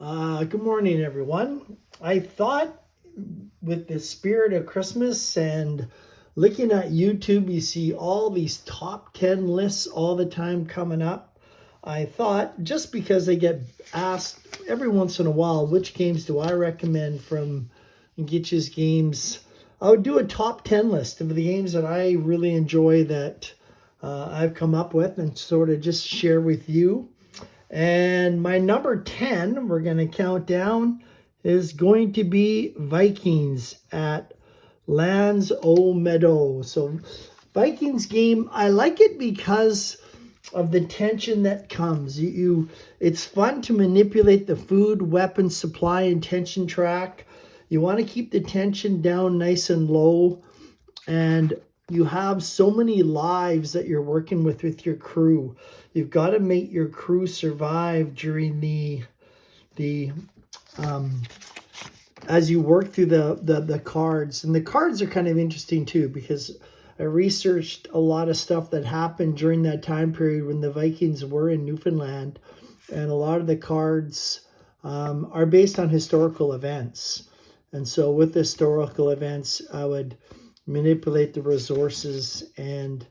Good morning, everyone. I thought with the spirit of Christmas and looking at YouTube, you see all these top 10 lists all the time coming up. I thought just because I get asked every once in a while, which games do I recommend from Gitch's games, I would do a top 10 list of the games that I really enjoy that I've come up with and sort of just share with you. And my number 10, we're going to count down, is going to be Vikings at Lands O Meadow. So Vikings game, I like it because of the tension that comes. It's fun to manipulate the food, weapon supply, and tension track. You want to keep the tension down nice and low. And you have so many lives that you're working with your crew. You've got to make your crew survive during the as you work through the cards. And the cards are kind of interesting too, because I researched a lot of stuff that happened during that time period when the Vikings were in Newfoundland, and a lot of the cards are based on historical events. And so with historical events, I would manipulate the resources, and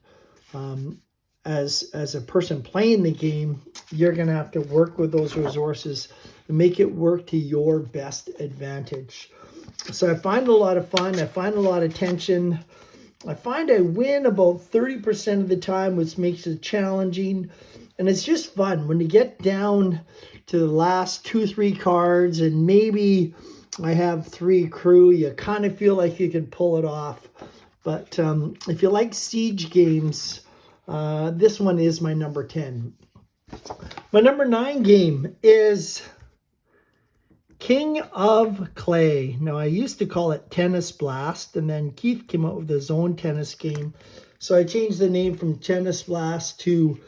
as a person playing the game, you're going to have to work with those resources and make it work to your best advantage. So I find a lot of fun. I find a lot of tension. I find I win about 30% of the time, which makes it challenging. And it's just fun when you get down to the last 2-3 cards and maybe I have 3 crew, you kind of feel like you can pull it off. But if you like siege games, this one is my number 10. My number 9 game is King of Clay. Now, I used to call it Tennis Blast, and then Keith came out with his own tennis game. So I changed the name from Tennis Blast to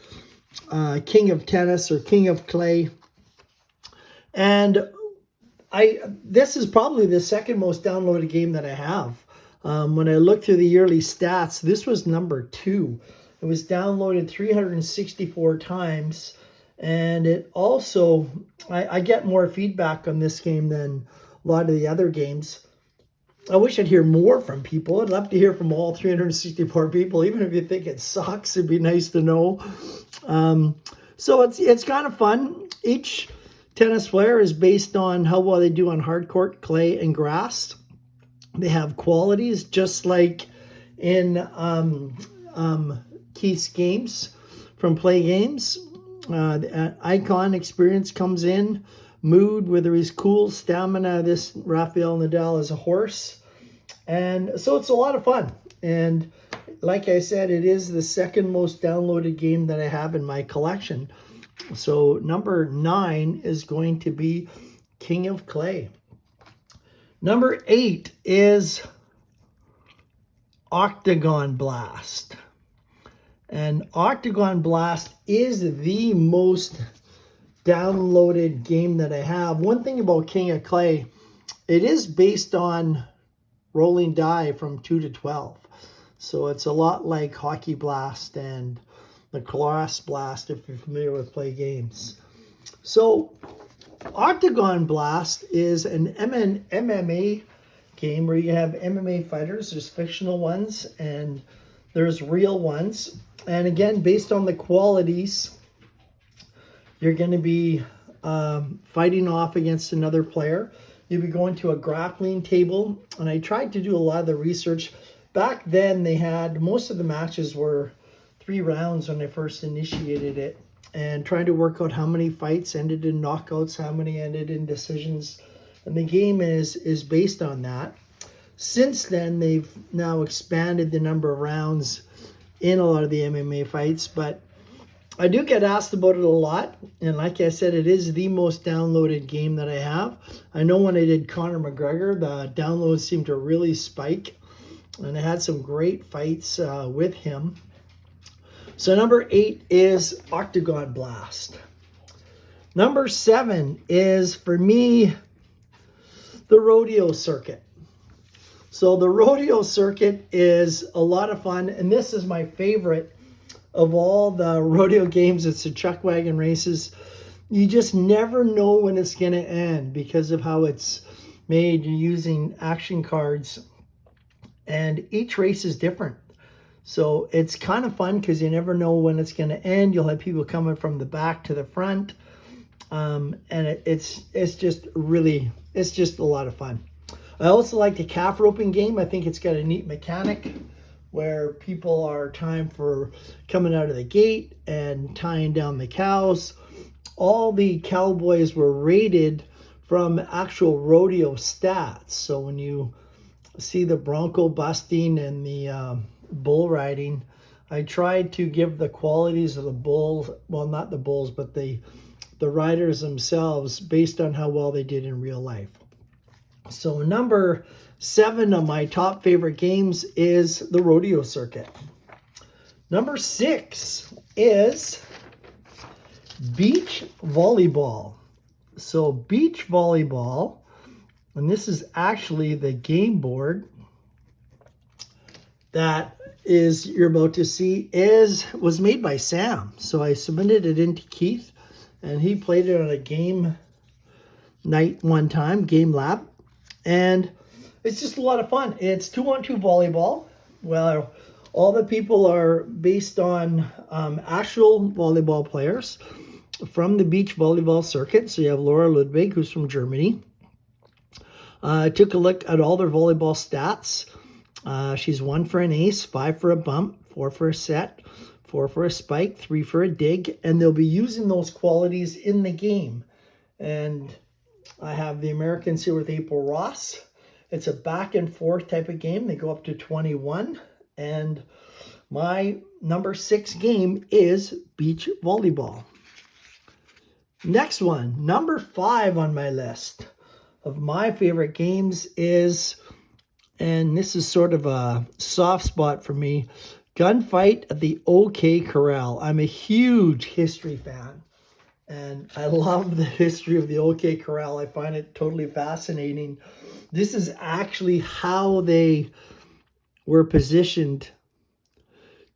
King of Tennis or King of Clay. And this is probably the second most downloaded game that I have. When I looked through the yearly stats, this was number 2. It was downloaded 364 times. And it also, I get more feedback on this game than a lot of the other games. I wish I'd hear more from people. I'd love to hear from all 364 people. Even if you think it sucks, it'd be nice to know. So it's kind of fun. Each tennis player is based on how well they do on hard court, clay, and grass. They have qualities just like in Keith's games from Play Games. The icon experience comes in, mood, whether he's cool, stamina. This Rafael Nadal is a horse. And so it's a lot of fun. And like I said, it is the second most downloaded game that I have in my collection. So number 9 is going to be King of Clay. Number 8 is Octagon Blast. And Octagon Blast is the most downloaded game that I have. One thing about King of Clay, it is based on rolling die from 2 to 12. So it's a lot like Hockey Blast and Lacrosse Blast if you're familiar with Play Games. So Octagon Blast is an MMA game where you have MMA fighters. There's fictional ones and there's real ones. And again, based on the qualities, you're going to be fighting off against another player. You'll be going to a grappling table. And I tried to do a lot of the research. Back then, they had, most of the matches were 3 rounds when I first initiated it. And trying to work out how many fights ended in knockouts, how many ended in decisions. And the game is based on that. Since then, they've now expanded the number of rounds in a lot of the MMA fights, but I do get asked about it a lot. And like I said, it is the most downloaded game that I have. I know when I did Conor McGregor, the downloads seemed to really spike, and I had some great fights with him. So number 8 is Octagon Blast. Number 7 is, for me, the Rodeo Circuit. So the Rodeo Circuit is a lot of fun, and this is my favorite of all the rodeo games. It's the chuck wagon races. you just never know when it's going to end because of how it's made. You're using action cards, and each race is different. So it's kind of fun because you never know when it's going to end. You'll have people coming from the back to the front. And it's just a lot of fun. I also like the calf roping game. I think it's got a neat mechanic where people are timed for coming out of the gate and tying down the cows. All the cowboys were rated from actual rodeo stats. So when you see the bronco busting and the bull riding, I tried to give the qualities of the bulls, well, not the bulls, but the riders themselves based on how well they did in real life. So number 7 of my top favorite games is the Rodeo Circuit. Number 6 is beach volleyball. So beach volleyball, and this is actually the game board that is you're about to see was made by Sam. So I submitted it into Keith, and he played it on a game night one time, game lab, and it's just a lot of fun. It's 2-on-2 volleyball. Well, all the people are based on actual volleyball players from the beach volleyball circuit. So you have Laura Ludwig, who's from Germany. I took a look at all their volleyball stats. She's 1 for an ace, 5 for a bump, 4 for a set, 4 for a spike, 3 for a dig, and they'll be using those qualities in the game. And I have the Americans here with April Ross. It's a back and forth type of game. They go up to 21, and my number 6 game is beach volleyball. Next one, number 5 on my list of my favorite games is, and this is sort of a soft spot for me, Gunfight at the OK Corral. I'm a huge history fan, and I love the history of the OK Corral. I find it totally fascinating. This is actually how they were positioned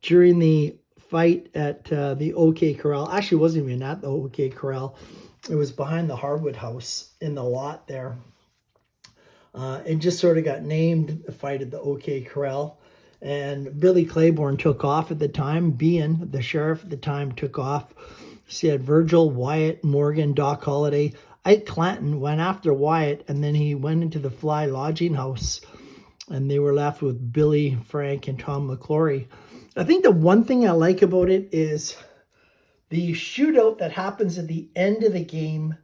during the fight at the OK Corral. Actually, it wasn't even at the OK Corral. It was behind the Harwood House in the lot there. It just sort of got named the fight at the OK Corral. And Billy Claiborne took off at the time. Bean, the sheriff at the time, took off. She had Virgil, Wyatt, Morgan, Doc Holliday. Ike Clanton went after Wyatt, and then he went into the Fly Lodging House, and they were left with Billy, Frank, and Tom McClory. I think the one thing I like about it is the shootout that happens at the end of the game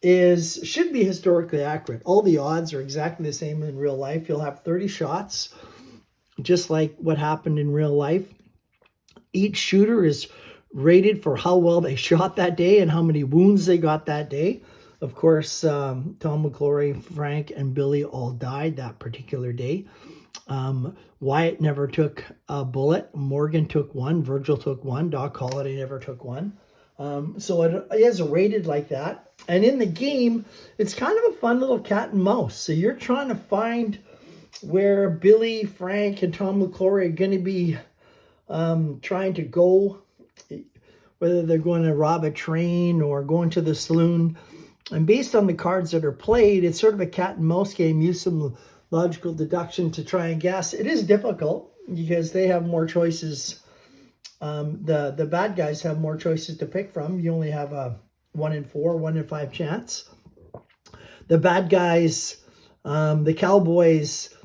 should be historically accurate. All the odds are exactly the same in real life. You'll have 30 shots, just like what happened in real life. Each shooter is rated for how well they shot that day and how many wounds they got that day. Of course, Tom McClory, Frank, and Billy all died that particular day. Wyatt never took a bullet. Morgan took one. Virgil took one. Doc Holliday never took one. So it is rated like that. And in the game, it's kind of a fun little cat and mouse. So you're trying to find where Billy, Frank, and Tom McClory are going to be trying to go, whether they're going to rob a train or going to the saloon. And based on the cards that are played, it's sort of a cat and mouse game. Use some logical deduction to try and guess. It is difficult because they have more choices. The bad guys have more choices to pick from. You only have a 1 in 4, 1 in 5 chance. The bad guys, the Cowboys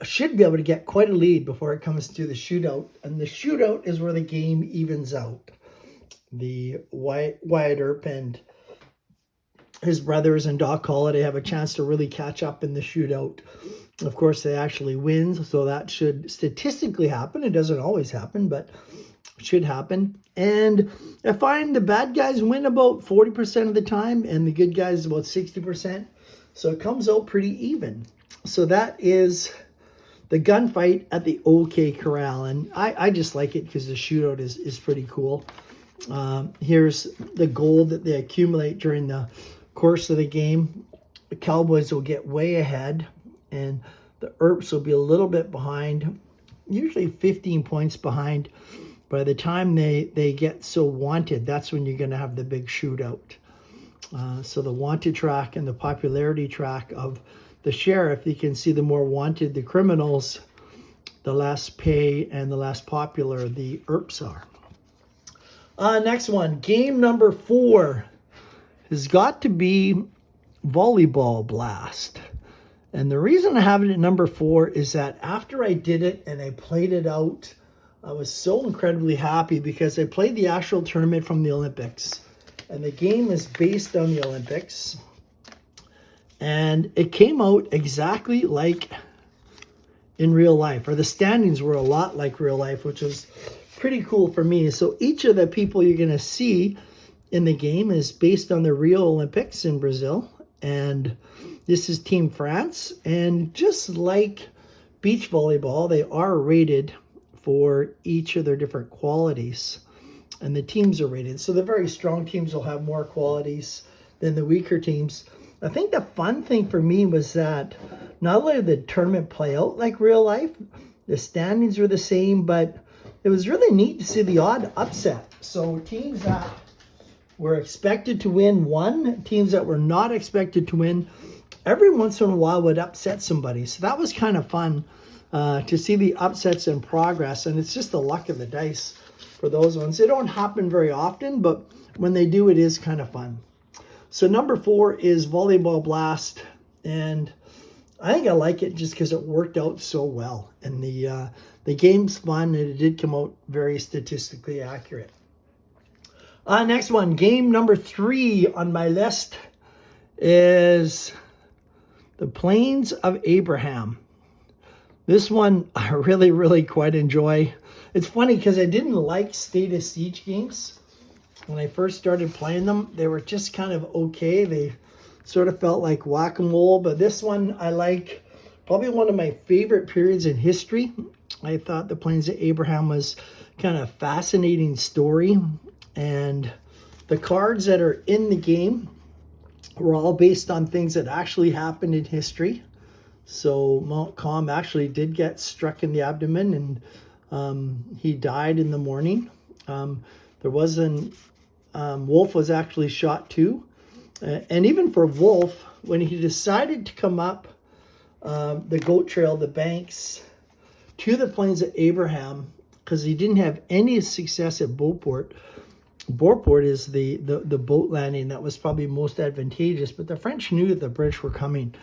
should be able to get quite a lead before it comes to the shootout. And the shootout is where the game evens out. The Wyatt Earp and his brothers and Doc Holliday have a chance to really catch up in the shootout. Of course, they actually win, so that should statistically happen. It doesn't always happen, but it should happen. And I find the bad guys win about 40% of the time, and the good guys about 60%. So it comes out pretty even. So that is the gunfight at the OK Corral, and I just like it because the shootout is pretty cool. Here's the gold that they accumulate during the course of the game. The Cowboys will get way ahead, and the Earps will be a little bit behind, usually 15 points behind. by the time they get so wanted, that's when you're going to have the big shootout. So the wanted track and the popularity track of the sheriff, you can see the more wanted the criminals, the less pay and the less popular the ERPs are. Next one, game number 4 has got to be Volleyball Blast. And the reason I have it at number 4 is that after I did it and I played it out, I was so incredibly happy because I played the actual tournament from the Olympics. And the game is based on the Olympics. And it came out exactly like in real life, or the standings were a lot like real life, which was pretty cool for me. So each of the people you're going to see in the game is based on the Rio Olympics in Brazil. And this is Team France. And just like beach volleyball, they are rated for each of their different qualities. And the teams are rated. So the very strong teams will have more qualities than the weaker teams. I think the fun thing for me was that not only did the tournament play out like real life, the standings were the same, but it was really neat to see the odd upset. So teams that were expected to win won, teams that were not expected to win, every once in a while would upset somebody. So that was kind of fun to see the upsets in progress, and it's just the luck of the dice for those ones. They don't happen very often, but when they do, it is kind of fun. So number 4 is Volleyball Blast, and I think I like it just because it worked out so well. And the game's fun, and it did come out very statistically accurate. Next one, game number 3 on my list is the Plains of Abraham. This one I really, really quite enjoy. It's funny because I didn't like State of Siege games. When I first started playing them, they were just kind of okay. They sort of felt like whack-a-mole, but this one I like. Probably one of my favorite periods in history. I thought the Plains of Abraham was kind of fascinating story, and the cards that are in the game were all based on things that actually happened in history. So Montcalm actually did get struck in the abdomen, and he died in the morning. There wasn't Wolfe was actually shot too. And even for Wolfe, when he decided to come up the goat trail, the banks, to the Plains of Abraham, because he didn't have any success at Beauport. Beauport is the boat landing that was probably most advantageous, but the French knew that the British were coming,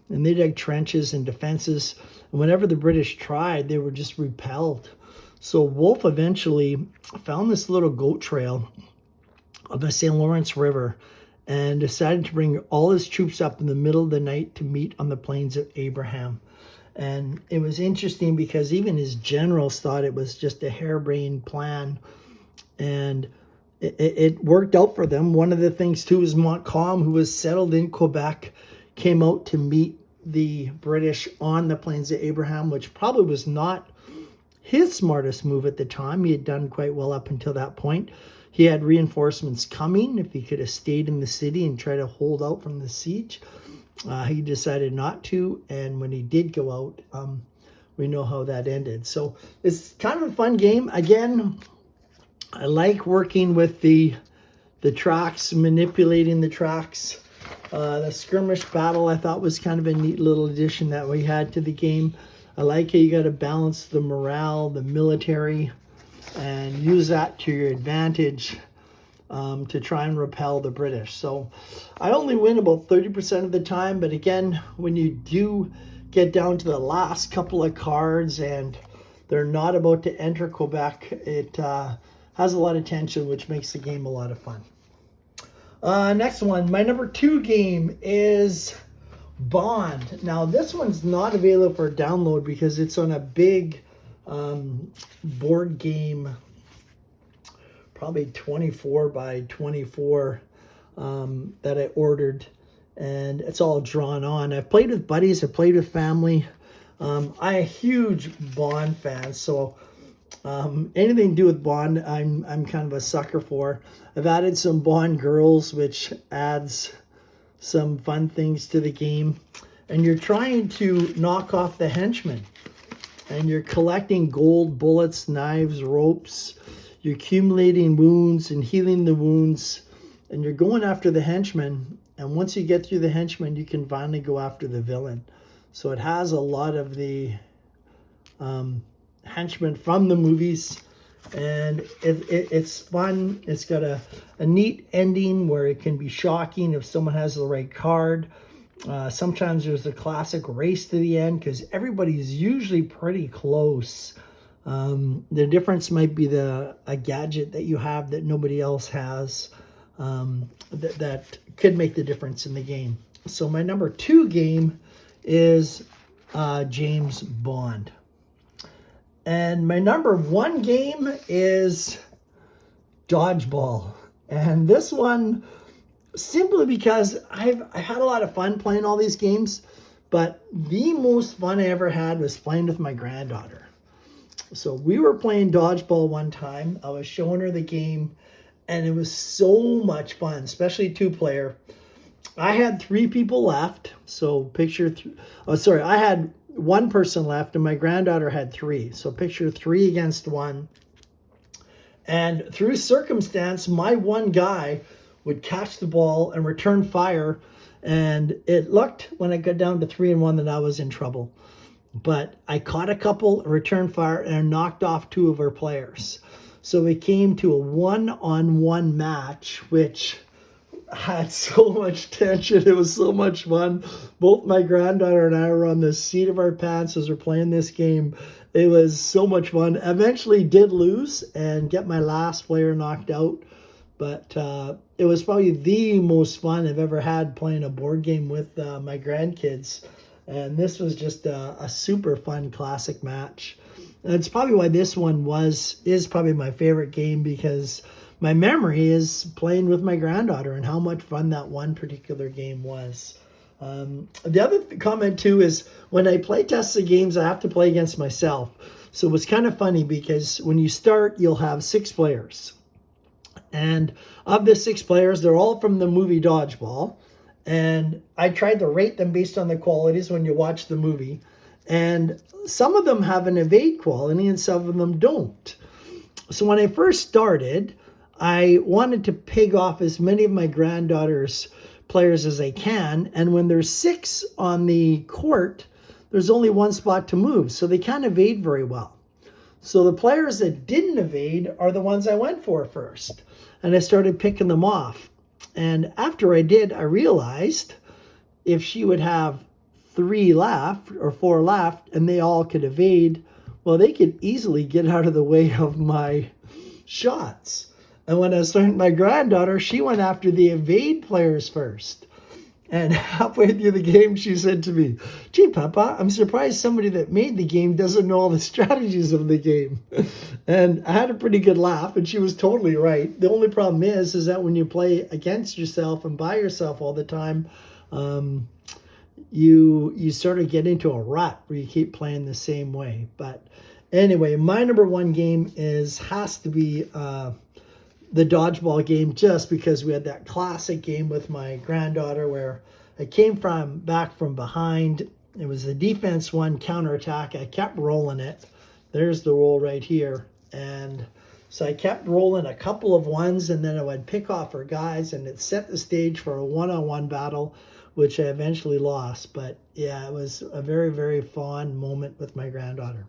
and they dug trenches and defenses. And whenever the British tried, they were just repelled. So Wolfe eventually found this little goat trail of the St. Lawrence River and decided to bring all his troops up in the middle of the night to meet on the Plains of Abraham. And it was interesting because even his generals thought it was just a harebrained plan, and it worked out for them. One of the things too is Montcalm, who was settled in Quebec, came out to meet the British on the Plains of Abraham, which probably was not his smartest move at the time. He had done quite well up until that point. He had reinforcements coming. If he could have stayed in the city and tried to hold out from the siege, he decided not to. And when he did go out, we know how that ended. So it's kind of a fun game. Again, I like working with the tracks, manipulating the tracks. The skirmish battle I thought was kind of a neat little addition that we had to the game. I like how you got to balance the morale, the military, and use that to your advantage to try and repel the British. So I only win about 30% of the time, but again, when you do get down to the last couple of cards and they're not about to enter Quebec, it has a lot of tension, which makes the game a lot of fun. Next one, my number 2 game is Bond. Now this one's not available for download because it's on a big board game, probably 24 by 24 that I ordered, and it's all drawn on. I've played with buddies, I've played with family. I'm a huge Bond fan, so anything to do with Bond, I'm kind of a sucker for. I've added some Bond girls, which adds some fun things to the game, and you're trying to knock off the henchmen. and you're collecting gold, bullets, knives, ropes. You're accumulating wounds and healing the wounds, and you're going after the henchmen. And once you get through the henchmen, you can finally go after the villain. So it has a lot of the henchmen from the movies, and it's fun. It's got a neat ending where it can be shocking if someone has the right card. Sometimes there's a classic race to the end because everybody's usually pretty close. The difference might be a gadget that you have that nobody else has, that could make the difference in the game. So my number 2 game is James Bond. And my number 1 game is Dodgeball. And this one, simply because I had a lot of fun playing all these games, but the most fun I ever had was playing with my granddaughter. So we were playing Dodgeball one time. I was showing her the game, and it was so much fun, especially 2-player. I had 3 people left, so picture I had 1 person left, and my granddaughter had 3. So picture 3 against 1. And through circumstance, my one guy would catch the ball and return fire, and it looked, when I got down to 3-1, that I was in trouble. But I caught a couple, returned fire, and knocked off 2 of our players. So it came to a 1-on-1 match, which had so much tension. It was so much fun. Both my granddaughter and I were on the seat of our pants as we're playing this game. It was so much fun. Eventually did lose and get my last player knocked out. But it was probably the most fun I've ever had playing a board game with my grandkids. And this was just a super fun classic match. And it's probably why this one is probably my favorite game, because my memory is playing with my granddaughter and how much fun that one particular game was. The other comment too is when I play test the games, I have to play against myself. So it's kind of funny because when you start, you'll have 6 players. And of the 6 players, they're all from the movie Dodgeball. And I tried to rate them based on the qualities when you watch the movie. And some of them have an evade quality and some of them don't. So when I first started, I wanted to pig off as many of my granddaughter's players as I can. And when there's 6 on the court, there's only 1 spot to move. So they can't evade very well. So the players that didn't evade are the ones I went for first. And I started picking them off. And after I did, I realized if she would have 3 left or 4 left and they all could evade, well, they could easily get out of the way of my shots. And when I was starting my granddaughter, she went after the evade players first. And halfway through the game, she said to me, "Gee, Papa, I'm surprised somebody that made the game doesn't know all the strategies of the game." And I had a pretty good laugh, and she was totally right. The only problem is that when you play against yourself and by yourself all the time, you sort of get into a rut where you keep playing the same way. But anyway, my number 1 game has to be the Dodgeball game, just because we had that classic game with my granddaughter where I came back from behind. It was a defense 1 counterattack. I kept rolling it. There's the roll right here. And so I kept rolling a couple of 1s, and then I would pick off her guys, and it set the stage for a 1-on-1 battle, which I eventually lost. But yeah, it was a very, very fond moment with my granddaughter.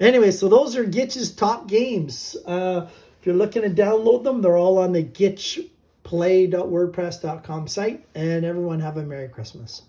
Anyway, so those are Gitch's top games. If you're looking to download them, they're all on the gitchplay.wordpress.com site. And everyone have a Merry Christmas.